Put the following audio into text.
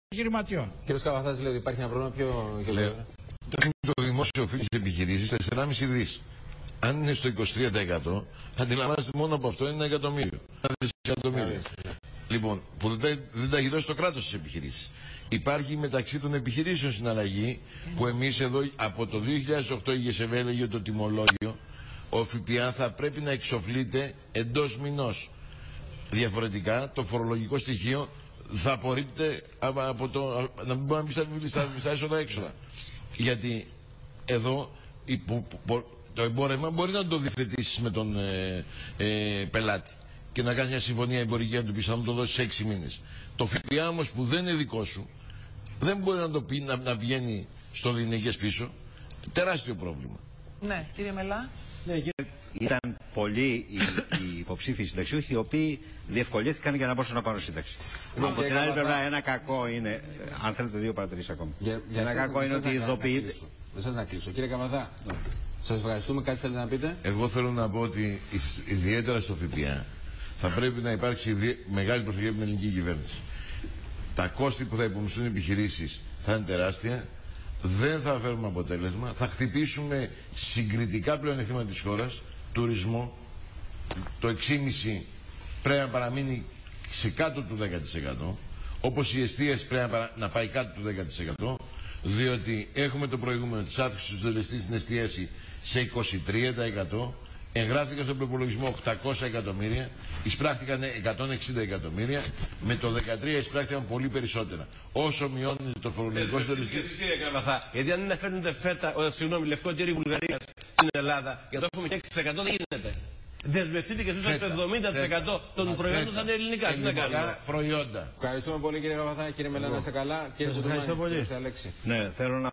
επιχειρηματιών. Κύριος Καβαθάς λέει ότι υπάρχει ένα πρόβλημα πιο γελίο. Το δημόσιο οφείλει στις επιχειρήσεις 4,5 δις. Αν είναι στο 23%, αντιλαμβάνεστε μόνο από αυτό είναι 1 εκατομμύριο. 1 δισεκατομμύριο. Λοιπόν, που δεν τα έχει δώσει το κράτος στις επιχειρήσεις. Υπάρχει μεταξύ των επιχειρήσεων συναλλαγή που εμείς εδώ από το 2008 η ΓΕΣΕΒ έλεγε το τιμολόγιο, ο ΦΠΑ θα πρέπει να εξοφλείται εντός μηνός. Διαφορετικά το φορολογικό στοιχείο θα απορρίπτεται από το. Να μην μπορεί να μπει στα έσοδα-έξοδα. Γιατί εδώ το εμπόρευμα μπορεί να το διευθετήσει με τον πελάτη και να κάνει μια συμφωνία εμπορική να του πει θα μου το δώσει 6 μήνες. Το ΦΠΑ όμως που δεν είναι δικό σου δεν μπορεί να το πει να πηγαίνει στο λινικές πίσω. Τεράστιο πρόβλημα. Ναι, κύριε Μελά. Ναι, ήταν πολλοί οι υποψήφοι συνταξιούχοι οι οποίοι διευκολύνθηκαν για να μπορούν να πάρουν σύνταξη. Από την άλλη πλευρά, ένα κακό είναι. Αν θέλετε, δύο παρατηρήσεις ακόμα. Ένα κακό είναι ότι ειδοποιείται. Δεν σας να κλείσω. Κύριε Καβαθά, σας ευχαριστούμε. Κάτι θέλετε να πείτε? Εγώ θέλω να πω ότι ιδιαίτερα στο ΦΠΑ θα πρέπει να υπάρξει μεγάλη προσοχή από την ελληνική κυβέρνηση. Τα κόστη που θα υπομισθούν οι επιχειρήσεις θα είναι τεράστια. Δεν θα φέρουμε αποτέλεσμα. Θα χτυπήσουμε συγκριτικά πλεονεκτήματα της χώρας. Τουρισμό. Το 6,5% πρέπει να παραμείνει σε κάτω του 10%. Όπως η εστίαση πρέπει να πάει κάτω του 10%. Διότι έχουμε το προηγούμενο της αύξησης του συντελεστή στην εστίαση σε 23%. Εγγράφηκαν στον προπολογισμό 800 εκατομμύρια, εισπράχτηκαν 160 εκατομμύρια, με το 2013 εισπράχτηκαν πολύ περισσότερα. Όσο μειώνεται το φορολογικό συντελεστή. Κύριε Καβαθά, γιατί αν είναι φέρνετε λευκό τύρι Βουλγαρίας στην Ελλάδα, για το έχουμε και 6% δεν γίνεται. Δεσμευτείτε και εσείς ότι το 70% των προϊόντων θα είναι ελληνικά. Τι να κάνουμε. Προϊόντα. Ευχαριστούμε πολύ κύριε Καβαθά. Κύριε Μελά, να είστε καλά. Κύριε Κουτουμάνη, Ναι, θέλω να